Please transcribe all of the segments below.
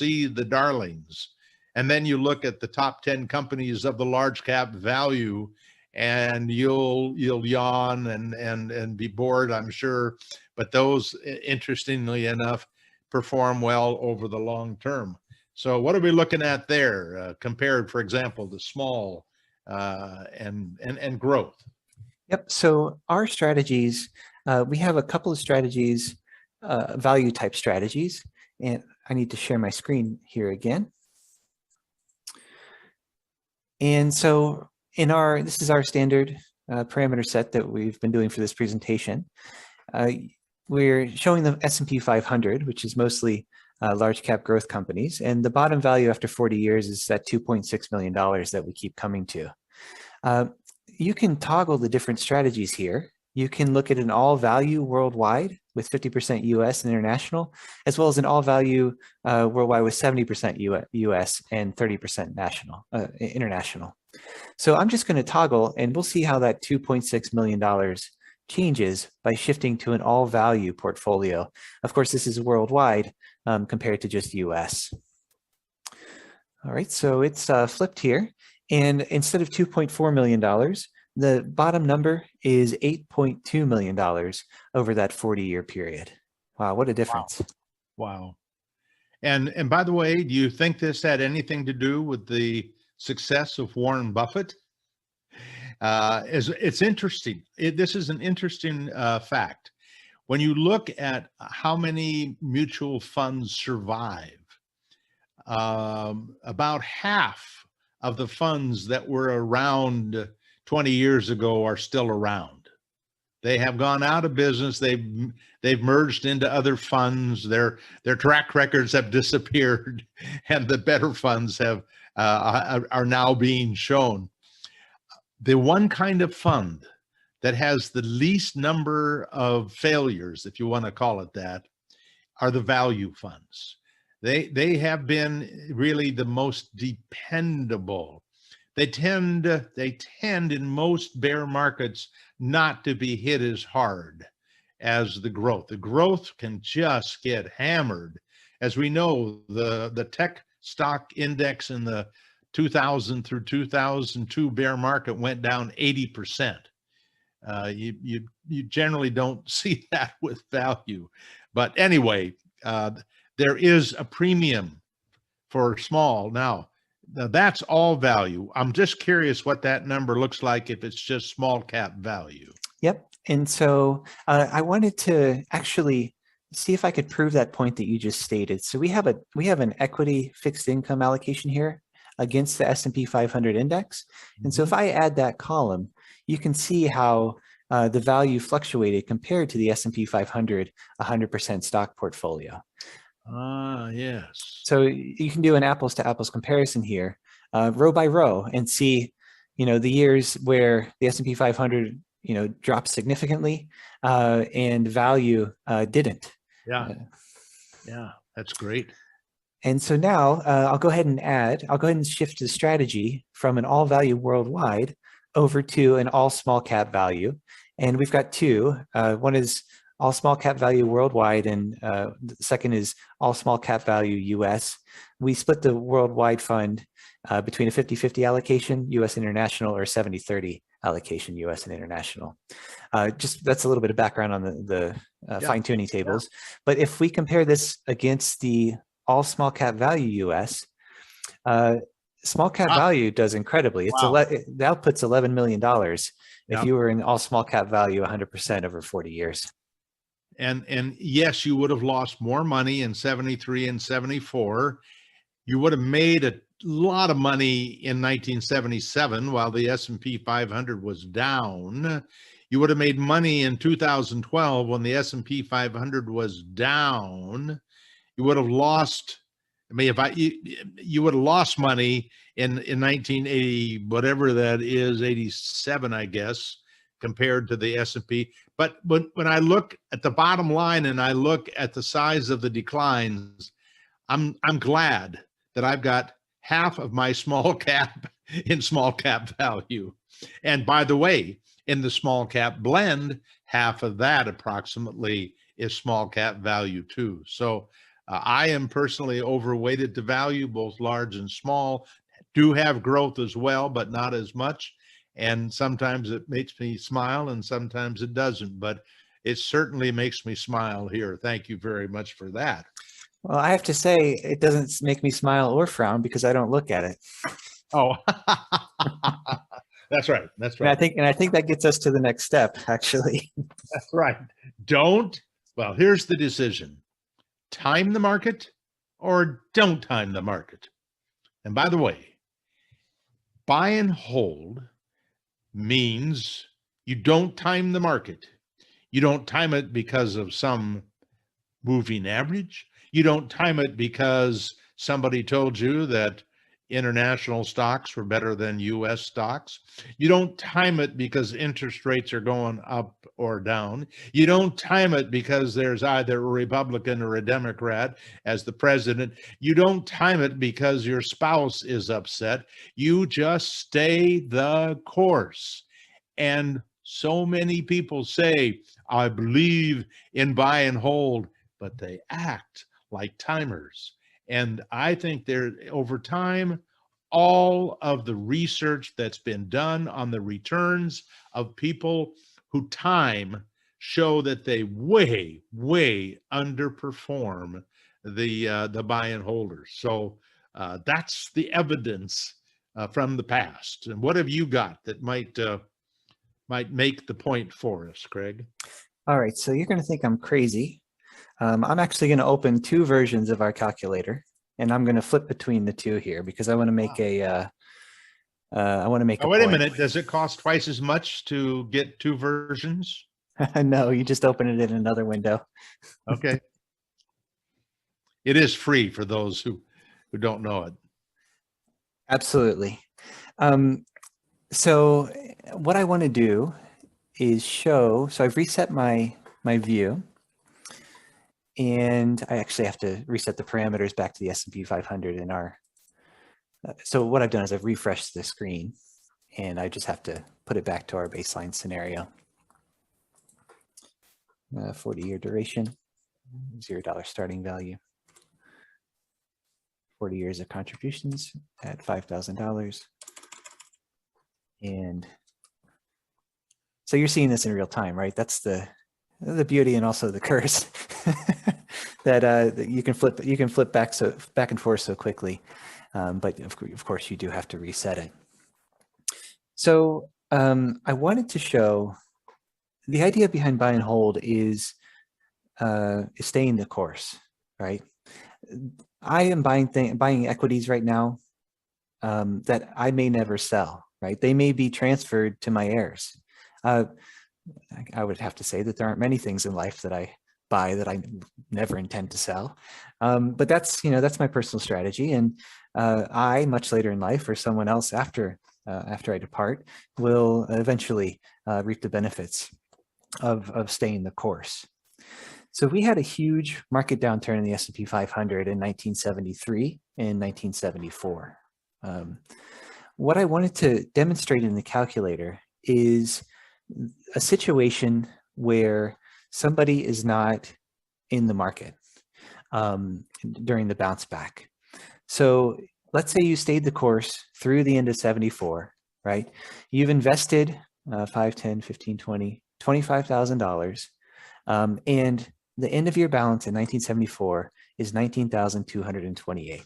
see the darlings. And then you look at the top 10 companies of the large cap value, and you'll yawn and be bored, I'm sure. But those, interestingly enough, perform well over the long term. So what are we looking at there compared, for example, to small and growth? Yep. So our strategies, we have a couple of strategies, value type strategies, and I need to share my screen here again. And so this is our standard parameter set that we've been doing for this presentation. We're showing the S&P 500, which is mostly large cap growth companies. And the bottom value after 40 years is that $2.6 million that we keep coming to. You can toggle the different strategies here. You can look at an all value worldwide with 50% US and international, as well as an all value worldwide with 70% US and 30% international. So I'm just going to toggle, and we'll see how that $2.6 million changes by shifting to an all value portfolio. Of course, this is worldwide compared to just US. All right, so it's flipped here. And instead of $2.4 million, the bottom number is $8.2 million over that 40-year period. Wow, what a difference. Wow. And by the way, do you think this had anything to do with the success of Warren Buffett? It's interesting. This is an interesting fact. When you look at how many mutual funds survive, about half of the funds that were around 20 years ago are still around. They have gone out of business. They've merged into other funds. Their track records have disappeared, and the better funds have are now being shown. The one kind of fund that has the least number of failures, if you want to call it that, are the value funds. They have been really the most dependable. They tend in most bear markets not to be hit as hard as the growth. The growth can just get hammered. As we know, the tech stock index in the 2000 through 2002 bear market went down 80%. You generally don't see that with value. But anyway, there is a premium for small. Now, that's all value. I'm just curious what that number looks like if it's just small cap value. Yep. And so I wanted to actually see if I could prove that point that you just stated. So we have an equity fixed income allocation here against the S&P 500 index. And so if I add that column, you can see how the value fluctuated compared to the S&P 500 100% stock portfolio. Yes. So you can do an apples to apples comparison here, row by row, and see, the years where the S&P 500, dropped significantly and value didn't. Yeah. Yeah, that's great. And so now I'll go ahead and shift the strategy from an all value worldwide over to an all small cap value. And we've got two. One is all small cap value worldwide, and the second is all small cap value US. We split the worldwide fund between a 50-50 allocation, US international, or 70-30 allocation, US and international. Just that's a little bit of background on the fine-tuning tables. Yeah. But if we compare this against the all small cap value US, small cap value does incredibly. It's the output's $11 million if you were in all small cap value 100% over 40 years. And yes, you would have lost more money in 73 and 74. You would have made a lot of money in 1977 while the S&P 500 was down. You would have made money in 2012 when the S&P 500 was down. You would have lost, you would have lost money in 1980, whatever that is, 87, I guess, compared to the S&P. But when I look at the bottom line and I look at the size of the declines, I'm glad that I've got half of my small cap in small cap value. And by the way, in the small cap blend, half of that approximately is small cap value too. So I am personally overweighted to value, both large and small, do have growth as well, but not as much. And sometimes it makes me smile and sometimes it doesn't, but it certainly makes me smile here. Thank you very much for that. Well, I have to say, it doesn't make me smile or frown because I don't look at it. Oh, that's right. That's And right. I think that gets us to the next step, actually. That's right. Don't. Well, here's the decision: time the market or don't time the market. And by the way, buy and hold means you don't time the market. You don't time it because of some moving average. You don't time it because somebody told you that international stocks were better than US stocks. You don't time it because interest rates are going up or down. You don't time it because there's either a Republican or a Democrat as the president. You don't time it because your spouse is upset. You just stay the course. And so many people say, I believe in buy and hold, but they act like timers. And I think there, over time, all of the research that's been done on the returns of people who time show that they way underperform the buy and holders. So that's the evidence from the past. And what have you got that might make the point for us, Craig? All right, so you're going to think I'm crazy. I'm actually going to open two versions of our calculator, and I'm going to flip between the two here because I want to make a Oh, wait a minute. Does it cost twice as much to get two versions? No, you just open it in another window. Okay. It is free for those who don't know it. Absolutely. So what I want to do is show, so I've reset my view, and I actually have to reset the parameters back to the S&P 500 in our, so what I've done is I've refreshed the screen, and I just have to put it back to our baseline scenario. 40-year duration, $0 starting value. 40 years of contributions at $5,000. And so you're seeing this in real time, right? That's the beauty and also the curse that you can flip back and forth so quickly. But of course you do have to reset it. So I wanted to show the idea behind buy and hold is staying the course, right? I am buying equities right now that I may never sell, right? They may be transferred to my heirs. I would have to say that there aren't many things in life that I buy that I never intend to sell. But that's my personal strategy. And I, much later in life, or someone else after I depart, will eventually reap the benefits of staying the course. So we had a huge market downturn in the S&P 500 in 1973 and 1974. What I wanted to demonstrate in the calculator is a situation where somebody is not in the market during the bounce back. So let's say you stayed the course through the end of 74, right? You've invested 5, 10, 15, 20, $25,000. And the end of your balance in 1974 is 19,228.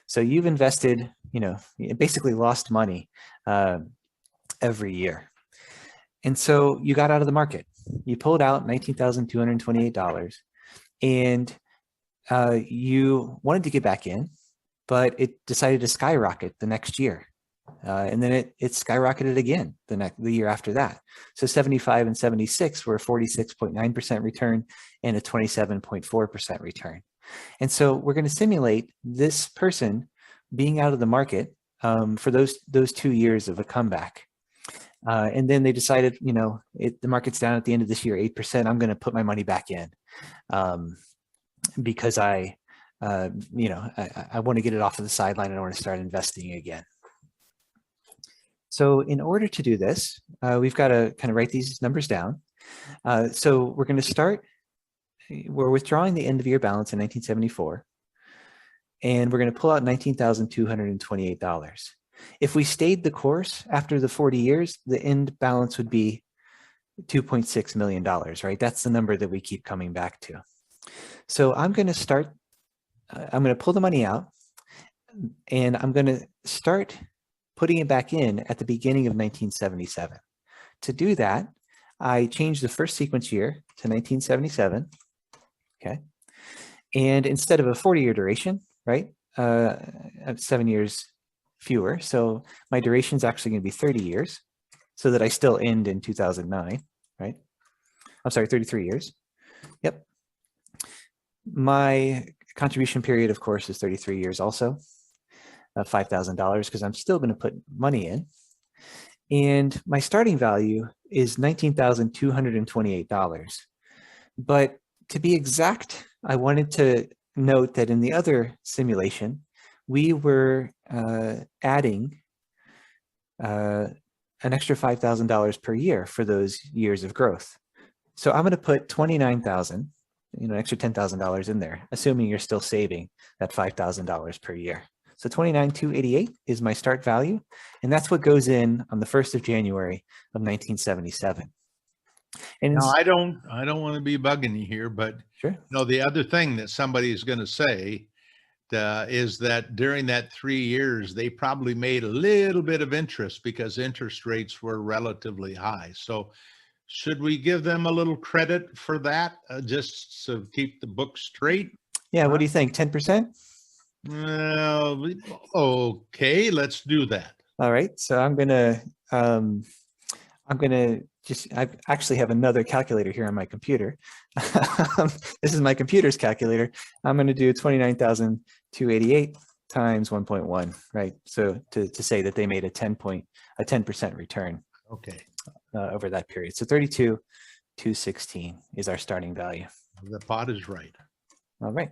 So you've invested, basically lost money every year. And so you got out of the market. You pulled out $19,228 and you wanted to get back in, but it decided to skyrocket the next year. And then it skyrocketed again the year after that. So 75 and 76 were a 46.9% return and a 27.4% return. And so we're going to simulate this person being out of the market for those 2 years of a comeback. And then they decided, the market's down at the end of this year, 8%. I'm going to put my money back in because I want to get it off of the sideline and I want to start investing again. So in order to do this, we've got to kind of write these numbers down. So we're going to start we're withdrawing the end of year balance in 1974, and we're going to pull out $19,228. If we stayed the course after the 40 years, the end balance would be $2.6 million, right? That's the number that we keep coming back to. So I'm going to pull the money out, and I'm going to start putting it back in at the beginning of 1977. To do that, I changed the first sequence year to 1977, okay? And instead of a 40-year duration, right, 7 years fewer, so my duration is actually going to be 30 years, so that I still end in 2009, right? I'm sorry, 33 years. Yep. My contribution period, of course, is 33 years also, $5,000, because I'm still going to put money in. And my starting value is $19,228. But to be exact, I wanted to note that in the other simulation, we were adding an extra $5,000 per year for those years of growth. So I'm going to put $29,000, an extra $10,000 in there, assuming you're still saving that $5,000 per year. So $29,288 is my start value, and that's what goes in on the 1st of January of 1977. And now, I don't want to be bugging you here, but sure. The other thing that somebody is going to say is that during that 3 years, they probably made a little bit of interest because interest rates were relatively high. So should we give them a little credit for that, just to keep the book straight? Yeah, what do you think, 10%? Well, okay, let's do that. All right, so I actually have another calculator here on my computer. This is my computer's calculator. I'm going to do 29,288 times 1.1, right? So to say that they made a 10% return. Okay. Over that period. So 32,216 is our starting value. The pot is right. All right.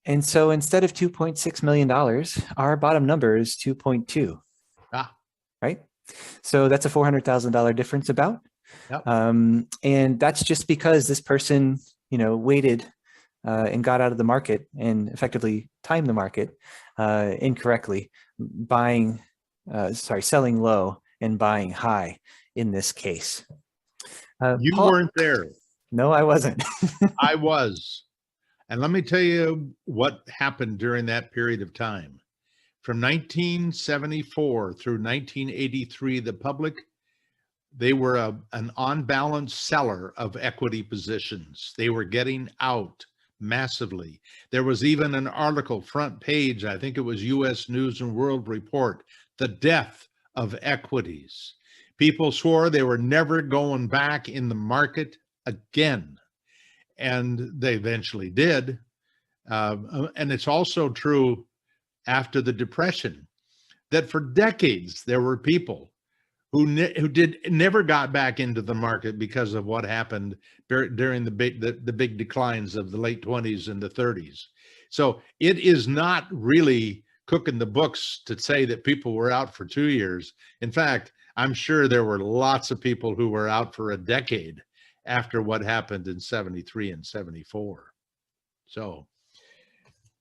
And so instead of $2.6 million, our bottom number is 2.2. Right? So that's a $400,000 difference about. Yep. And that's just because this person, waited and got out of the market and effectively timed the market incorrectly, selling low and buying high in this case. You Paul, weren't there. No, I wasn't. I was. And let me tell you what happened during that period of time. From 1974 through 1983, the public, they were an on-balance seller of equity positions. They were getting out massively. There was even an article, front page, I think it was U.S. News and World Report, the death of equities. People swore they were never going back in the market again. And they eventually did. And it's also true after the Depression that for decades there were people who never got back into the market because of what happened during the big declines of the late 20s and the 30s. So it is not really cooking the books to say that people were out for 2 years. In fact, I'm sure there were lots of people who were out for a decade after what happened in 73 and 74. So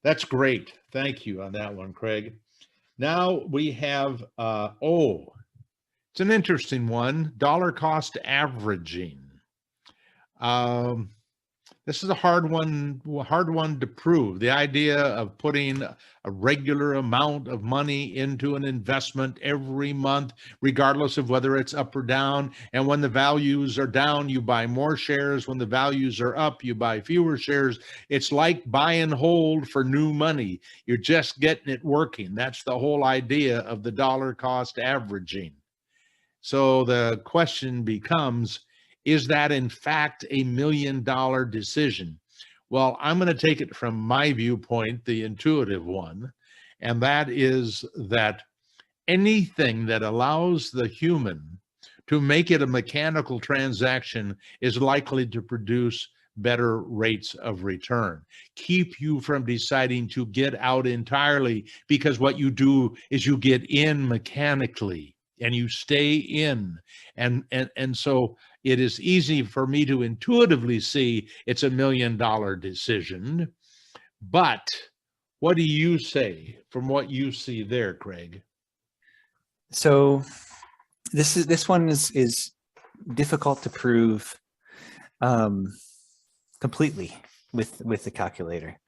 that's great. Thank you on that one, Craig. Now we have, it's an interesting one, dollar cost averaging. This is a hard one to prove. The idea of putting a regular amount of money into an investment every month, regardless of whether it's up or down. And when the values are down, you buy more shares. When the values are up, you buy fewer shares. It's like buy and hold for new money. You're just getting it working. That's the whole idea of the dollar cost averaging. So the question becomes, is that in fact a $1 million decision? Well, I'm going to take it from my viewpoint, the intuitive one, and that is that anything that allows the human to make it a mechanical transaction is likely to produce better rates of return. Keep you from deciding to get out entirely, because what you do is you get in mechanically and you stay in. And so it is easy for me to intuitively see it's $1 million decision. But what do you say from what you see there, Craig? So this one is difficult to prove completely with the calculator.